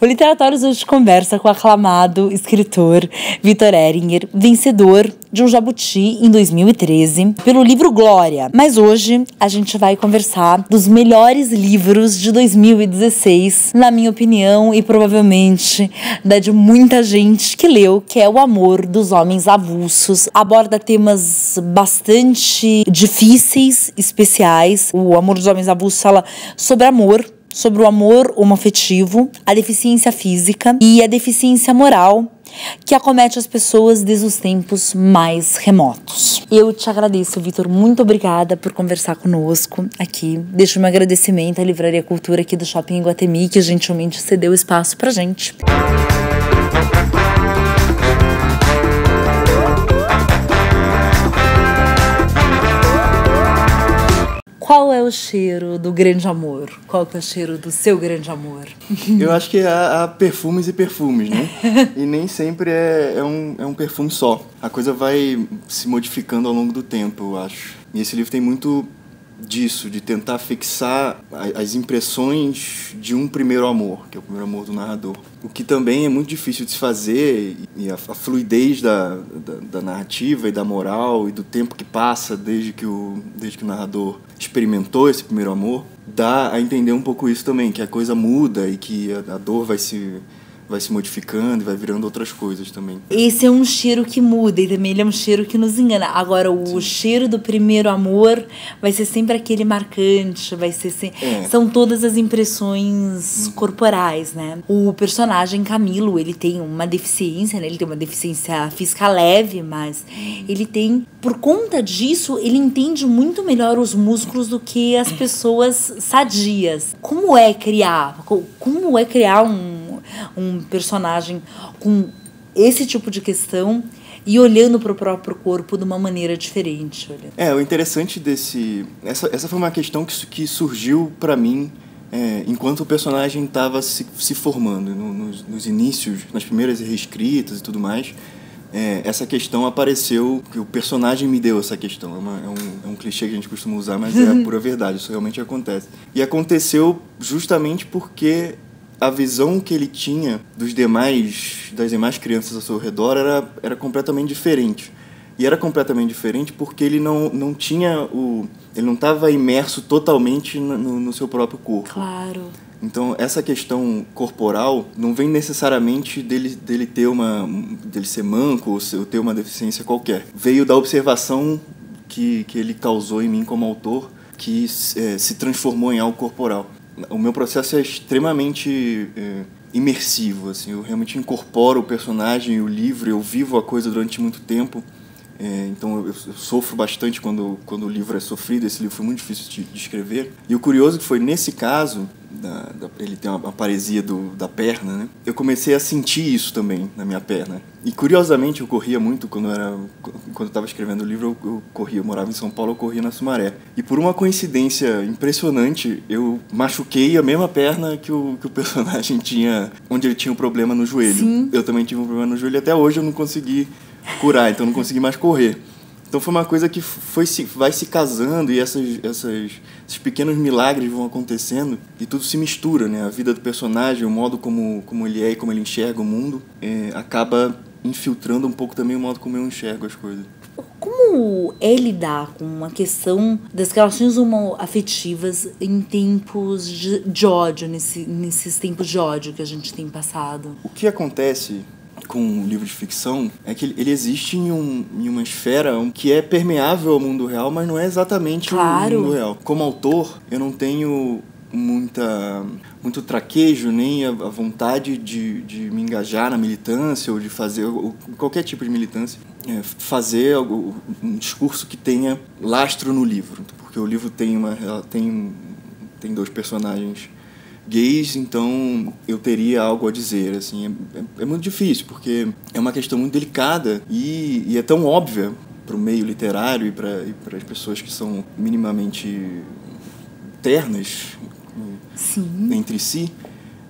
O Literatórios hoje conversa com o aclamado escritor Victor Eringer, vencedor de um Jabuti em 2013 pelo livro Glória. Mas hoje a gente vai conversar dos melhores livros de 2016, na minha opinião e provavelmente da de muita gente que leu, que é O Amor dos Homens Avulsos. Aborda temas bastante difíceis, especiais. O Amor dos Homens Avulsos fala sobre amor, sobre o amor homoafetivo, a deficiência física e a deficiência moral que acomete as pessoas desde os tempos mais remotos. Eu te agradeço, Vitor, muito obrigada por conversar conosco aqui. Deixo meu agradecimento à Livraria Cultura aqui do Shopping Iguatemi, que gentilmente cedeu espaço pra gente. Qual é o cheiro do grande amor? Qual que é o cheiro do seu grande amor? Eu acho que há perfumes e perfumes, né? E nem sempre é um perfume só. A coisa vai se modificando ao longo do tempo, eu acho. E esse livro tem muito disso, de tentar fixar as impressões de um primeiro amor, que é o primeiro amor do narrador. O que também é muito difícil de se fazer, e a fluidez da narrativa e da moral e do tempo que passa desde que o narrador experimentou esse primeiro amor, dá a entender um pouco isso também, que a coisa muda e que a dor vai se modificando e vai virando outras coisas também. Esse é um cheiro que muda e também ele é um cheiro que nos engana. Agora, o cheiro do primeiro amor vai ser sempre aquele marcante, vai ser são todas as impressões corporais, né? O personagem Camilo, ele tem uma deficiência, né? Ele tem uma deficiência física leve, mas ele tem, por conta disso, ele entende muito melhor os músculos do que as pessoas sadias. Como é criar um personagem com esse tipo de questão e olhando para o próprio corpo de uma maneira diferente. O interessante essa foi uma questão que surgiu para mim enquanto o personagem estava se formando, nos inícios, nas primeiras reescritas e tudo mais. Essa questão apareceu, que o personagem me deu essa questão. É um clichê que a gente costuma usar, mas é a pura verdade, isso realmente acontece. E aconteceu justamente porque a visão que ele tinha das demais crianças ao seu redor era completamente diferente. E era completamente diferente porque ele não tinha ele não estava imerso totalmente no seu próprio corpo. Claro. Então, essa questão corporal não vem necessariamente dele ser manco ou ter uma deficiência qualquer. Veio da observação que ele causou em mim como autor, que se transformou em algo corporal. O meu processo é extremamente imersivo, assim. Eu realmente incorporo o personagem e o livro, eu vivo a coisa durante muito tempo. Então eu sofro bastante quando o livro é sofrido. Esse livro foi muito difícil de escrever. E o curioso que foi, nesse caso, ele tem uma paresia da perna, né? Eu comecei a sentir isso também na minha perna. E curiosamente eu corria muito quando eu estava escrevendo o livro. Eu morava em São Paulo, eu corria na Sumaré. E por uma coincidência impressionante, eu machuquei a mesma perna que o personagem tinha, onde ele tinha um problema no joelho. Sim. Eu também tive um problema no joelho e até hoje eu não consegui curar, então não consegui mais correr. Então foi uma coisa que vai se casando e esses pequenos milagres vão acontecendo e tudo se mistura, né? A vida do personagem, o modo como ele é e como ele enxerga o mundo, acaba infiltrando um pouco também o modo como eu enxergo as coisas. Como é lidar com a questão das relações homoafetivas em tempos de ódio, nesses tempos de ódio que a gente tem passado? O que acontece com um livro de ficção é que ele existe em uma esfera que é permeável ao mundo real, mas não é exatamente o mundo real. Como autor, eu não tenho muito traquejo, nem a vontade de me engajar na militância ou de fazer qualquer tipo de militância, fazer um discurso que tenha lastro no livro, porque o livro tem dois personagens gays, então eu teria algo a dizer, assim. É muito difícil, porque é uma questão muito delicada e é tão óbvia para o meio literário e para as pessoas que são minimamente ternas entre si,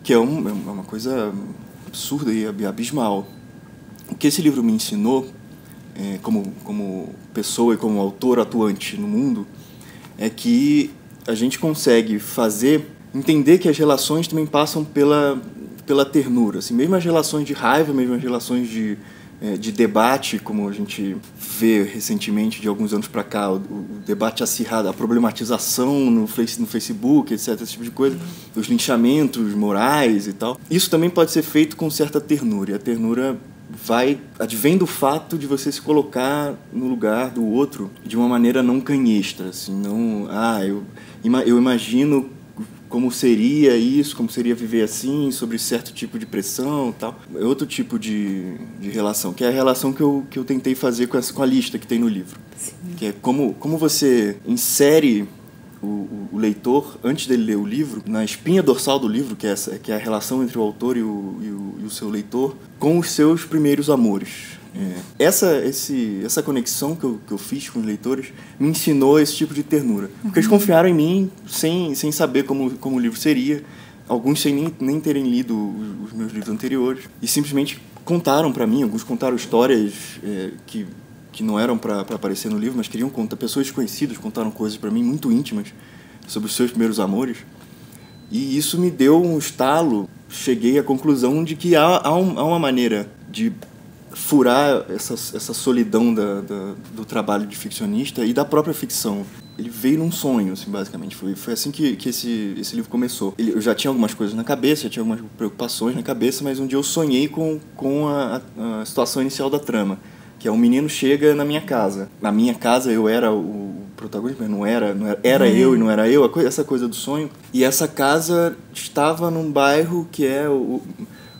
que é uma coisa absurda e abismal. O que esse livro me ensinou, como pessoa e como autor atuante no mundo, é que a gente consegue entender que as relações também passam pela ternura, assim, mesmo as relações de raiva, mesmo as relações de debate, como a gente vê recentemente, de alguns anos para cá, o debate acirrado, a problematização no Facebook, etc., esse tipo de coisa, os linchamentos morais e tal. Isso também pode ser feito com certa ternura, e a ternura advém do fato de você se colocar no lugar do outro de uma maneira não canhestra, assim, não, eu imagino como seria isso, como seria viver assim, sobre certo tipo de pressão e tal. É outro tipo de relação, que é a relação que eu tentei fazer com a lista que tem no livro. Sim. Que é como você insere o leitor, antes dele ler o livro, na espinha dorsal do livro, que é a relação entre o autor e o seu leitor, com os seus primeiros amores. Essa conexão que eu fiz com os leitores me ensinou esse tipo de ternura. Porque eles confiaram em mim sem saber como o livro seria, alguns sem nem terem lido os meus livros anteriores, e simplesmente contaram para mim, alguns contaram histórias que não eram para aparecer no livro, mas queriam contar. Pessoas desconhecidas contaram coisas para mim muito íntimas sobre os seus primeiros amores, e isso me deu um estalo. Cheguei à conclusão de que há uma maneira de furar essa solidão do trabalho de ficcionista e da própria ficção. Ele veio num sonho, assim, basicamente. Foi assim que esse livro começou. Eu já tinha algumas coisas na cabeça, já tinha algumas preocupações na cabeça, mas um dia eu sonhei com a situação inicial da trama, que é um menino chega na minha casa. Na minha casa eu era o protagonista, mas era eu e não era eu, essa coisa do sonho. E essa casa estava num bairro que é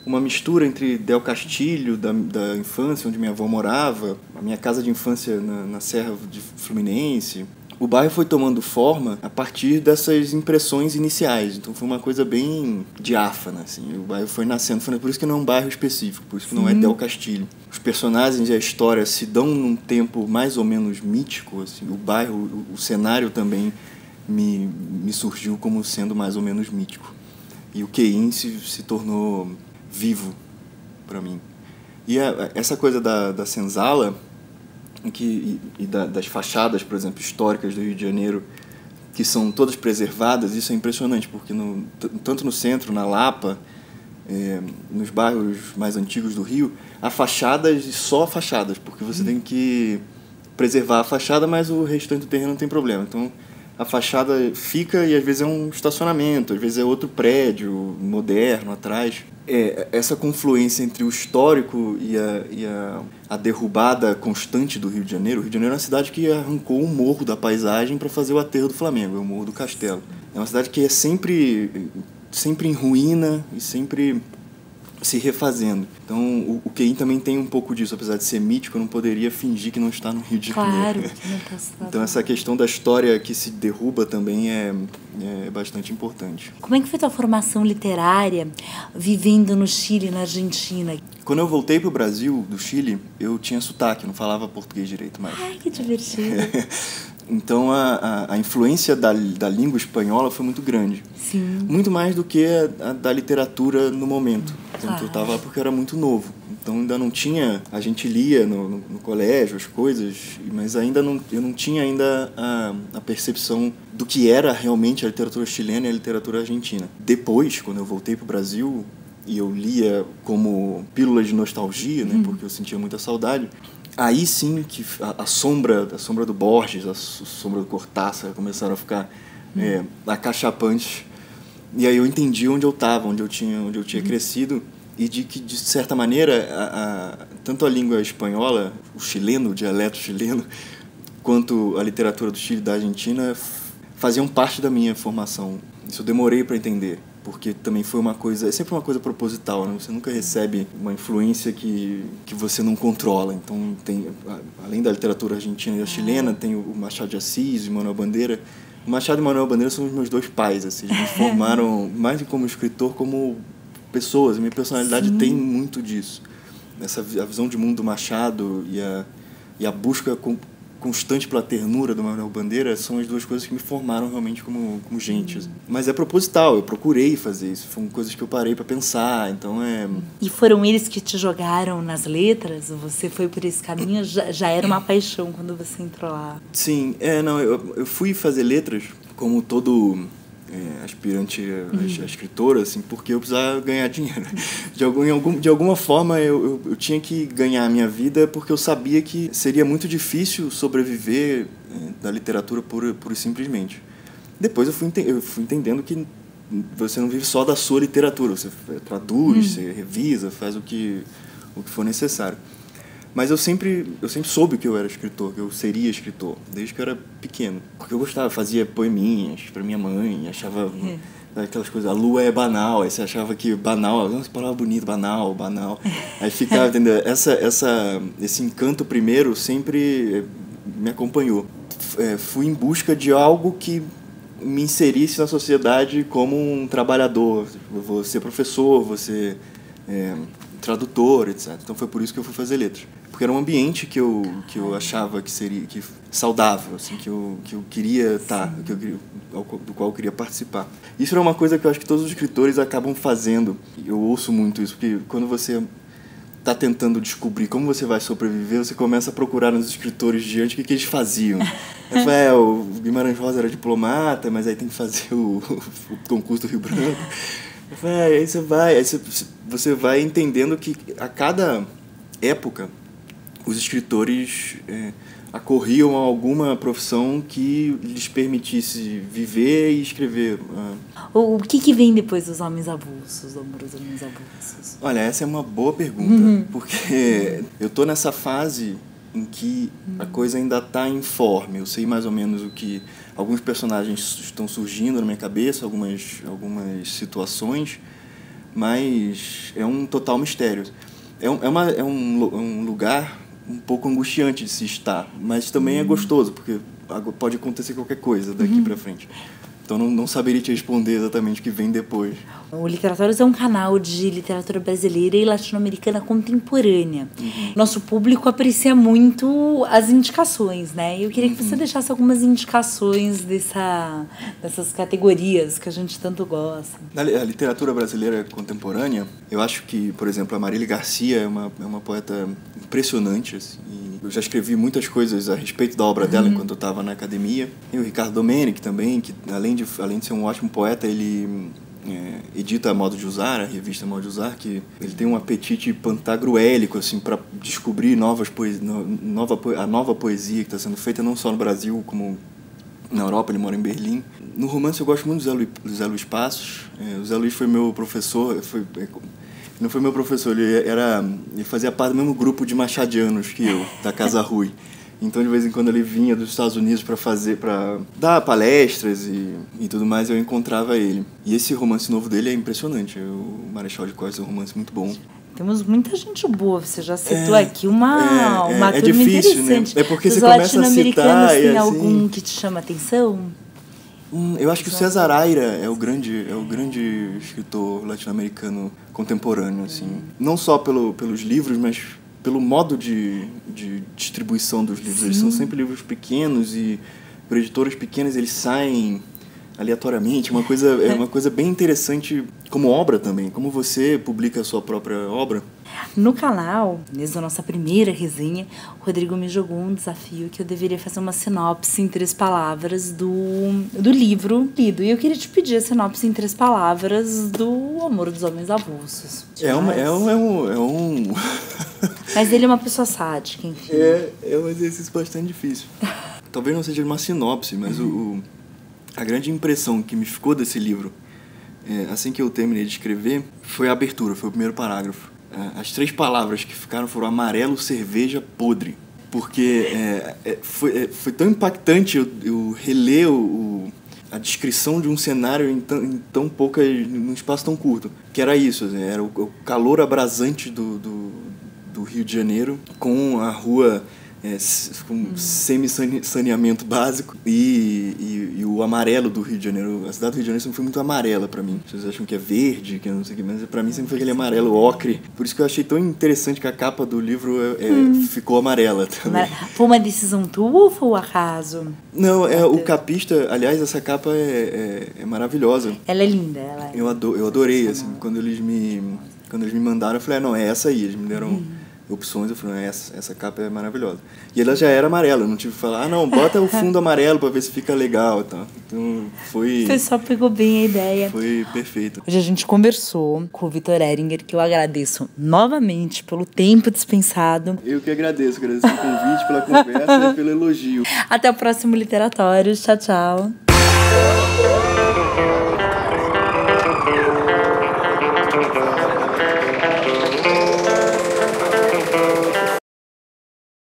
uma mistura entre Del Castilho, da infância, onde minha avó morava, a minha casa de infância na Serra de Fluminense. O bairro foi tomando forma a partir dessas impressões iniciais, então foi uma coisa bem diáfana, assim. O bairro foi nascendo, por isso que não é um bairro específico, por isso que não é Del Castilho. Os personagens e a história se dão num tempo mais ou menos mítico, assim. O bairro, o cenário também me surgiu como sendo mais ou menos mítico. E o Quein se tornou vivo para mim. E essa coisa da senzala das fachadas, por exemplo, históricas do Rio de Janeiro, que são todas preservadas, isso é impressionante, porque tanto no centro, na Lapa, nos bairros mais antigos do Rio, há fachadas e só fachadas, porque você tem que preservar a fachada, mas o restante do terreno não tem problema. Então, a fachada fica e às vezes é um estacionamento, às vezes é outro prédio moderno atrás. Essa confluência entre o histórico e a derrubada constante do Rio de Janeiro. O Rio de Janeiro é uma cidade que arrancou um morro da paisagem para fazer o aterro do Flamengo, é o Morro do Castelo. É uma cidade que é sempre em ruína e sempre se refazendo. Então, o Quein também tem um pouco disso. Apesar de ser mítico, eu não poderia fingir que não está no Rio de Janeiro. Claro que não está. Então, essa questão da história que se derruba também é bastante importante. Como é que foi tua formação literária vivendo no Chile e na Argentina? Quando eu voltei para o Brasil, do Chile, eu tinha sotaque, não falava português direito mais. Ai, que divertido. Então, a influência da língua espanhola foi muito grande. Sim. Muito mais do que a da literatura no momento. Então, eu estava lá porque eu era muito novo. Então, ainda não tinha... A gente lia no colégio as coisas, mas eu não tinha ainda a percepção do que era realmente a literatura chilena e a literatura argentina. Depois, quando eu voltei para o Brasil, e eu lia como pílula de nostalgia, né, porque eu sentia muita saudade... Aí sim que a sombra do Borges, a sombra do Cortázar começaram a ficar acachapantes. E aí eu entendi onde eu estava, onde eu tinha crescido, e de que, de certa maneira, tanto a língua espanhola, o chileno, o dialeto chileno, quanto a literatura do Chile e da Argentina faziam parte da minha formação. Isso eu demorei para entender. Porque também é sempre uma coisa proposital, né? Você nunca recebe uma influência que você não controla. Então, além da literatura argentina e a chilena, tem o Machado de Assis e o Manuel Bandeira. O Machado e o Manuel Bandeira são os meus dois pais, assim. Eles me formaram, mais do que como escritor, como pessoas. A minha personalidade tem muito disso. A visão de mundo do Machado e a busca constante pela ternura do Manuel Bandeira são as duas coisas que me formaram realmente como gente. Mas é proposital, eu procurei fazer isso, foram coisas que eu parei para pensar, então E foram eles que te jogaram nas letras? Você foi por esse caminho? Já era uma paixão quando você entrou lá? Sim, eu fui fazer letras como todo aspirante a escritora, assim, porque eu precisava ganhar dinheiro. De alguma forma eu tinha que ganhar a minha vida, porque eu sabia que seria muito difícil sobreviver da literatura pura e simplesmente. Depois eu fui entendendo que você não vive só da sua literatura, você traduz, você revisa, faz o que for necessário. Mas eu sempre soube que eu era escritor, que eu seria escritor, desde que eu era pequeno. Porque eu gostava, fazia poeminhas pra minha mãe, achava aquelas coisas, a lua é banal, aí você achava que banal, nossa, palavra bonita, banal. Aí ficava, entendeu? Esse encanto primeiro sempre me acompanhou. Fui em busca de algo que me inserisse na sociedade como um trabalhador. Vou ser professor, vou ser tradutor, etc. Então foi por isso que eu fui fazer letras. Porque era um ambiente que eu achava que seria saudável, assim, que eu queria estar, do qual eu queria participar. Isso era uma coisa que eu acho que todos os escritores acabam fazendo. Eu ouço muito isso, porque quando você está tentando descobrir como você vai sobreviver, você começa a procurar nos escritores de antes o que eles faziam. Eu falei, o Guimarães Rosa era diplomata, mas aí tem que fazer o concurso do Rio Branco. Eu falei, aí você vai entendendo que a cada época os escritores acorriam a alguma profissão que lhes permitisse viver e escrever. O que vem depois dos Homens Avulsos, do Amor dos Homens Avulsos? Olha, essa é uma boa pergunta, porque eu tô nessa fase em que a coisa ainda está informe. Eu sei mais ou menos o que alguns personagens estão surgindo na minha cabeça, algumas situações, mas é um total mistério. É um lugar um pouco angustiante de se estar, mas também é gostoso, porque pode acontecer qualquer coisa daqui para frente. Então não saberia te responder exatamente o que vem depois. O Literatoras é um canal de literatura brasileira e latino-americana contemporânea. Nosso público aprecia muito as indicações, né? Eu queria que você deixasse algumas indicações dessas categorias que a gente tanto gosta. A literatura brasileira contemporânea, eu acho que, por exemplo, a Marília Garcia é uma poeta impressionante, assim, eu já escrevi muitas coisas a respeito da obra dela enquanto eu estava na academia. E o Ricardo Domênico também, que além de ser um ótimo poeta, ele edita a Modo de Usar, a revista Modo de Usar, que ele tem um apetite pantagruélico assim, para descobrir a nova poesia que está sendo feita não só no Brasil, como na Europa. Ele mora em Berlim. No romance eu gosto muito do Zé Luiz Passos. O Zé Luiz foi meu professor, não foi meu professor, ele fazia parte do mesmo grupo de machadianos que eu, da Casa Rui. Então, de vez em quando, ele vinha dos Estados Unidos para dar palestras e tudo mais, eu encontrava ele. E esse romance novo dele é impressionante. O Marechal de Cós é um romance muito bom. Temos muita gente boa, você já citou aqui uma turma difícil, interessante. Né? É porque você começa a citar... Tem assim, algum que te chama a atenção? Eu acho que o César Aira é o grande escritor latino-americano contemporâneo, assim. Não só pelos livros, mas pelo modo de distribuição dos livros. Sim. Eles são sempre livros pequenos e por editoras pequenas eles saem aleatoriamente. É uma coisa bem interessante como obra também. Como você publica a sua própria obra. No canal, desde a nossa primeira resenha, o Rodrigo me jogou um desafio que eu deveria fazer uma sinopse em 3 palavras do livro lido. E eu queria te pedir a sinopse em 3 palavras do Amor dos Homens Avulsos. Mas ele é uma pessoa sádica, enfim. É um exercício bastante difícil. Talvez não seja uma sinopse, mas a grande impressão que me ficou desse livro, assim que eu terminei de escrever, foi a abertura, foi o primeiro parágrafo. As 3 palavras que ficaram foram amarelo, cerveja, podre. Porque foi tão impactante eu reler a descrição de um cenário num espaço tão curto. Que era isso, assim, era o calor abrasante do Rio de Janeiro, com a rua com semi-saneamento básico e o amarelo do Rio de Janeiro. A cidade do Rio de Janeiro sempre foi muito amarela pra mim. Vocês acham que é verde, que não sei o que, mas pra mim sempre foi aquele amarelo ocre. Por isso que eu achei tão interessante que a capa do livro ficou amarela também. Foi uma decisão tua ou foi um acaso? Não, o capista, aliás, essa capa é maravilhosa. Ela é linda. Eu adorei, assim, quando eles me mandaram, eu falei, não, é essa aí. Eles me deram opções, eu falei, essa capa é maravilhosa. E ela já era amarela, eu não tive que falar, não, bota o fundo amarelo pra ver se fica legal, tá? Então foi... Você só pegou bem a ideia. Foi perfeito. Hoje a gente conversou com o Vitor Eringer, que eu agradeço novamente pelo tempo dispensado. Eu que agradeço o convite, pela conversa e pelo elogio. Até o próximo Literatório. Tchau, tchau.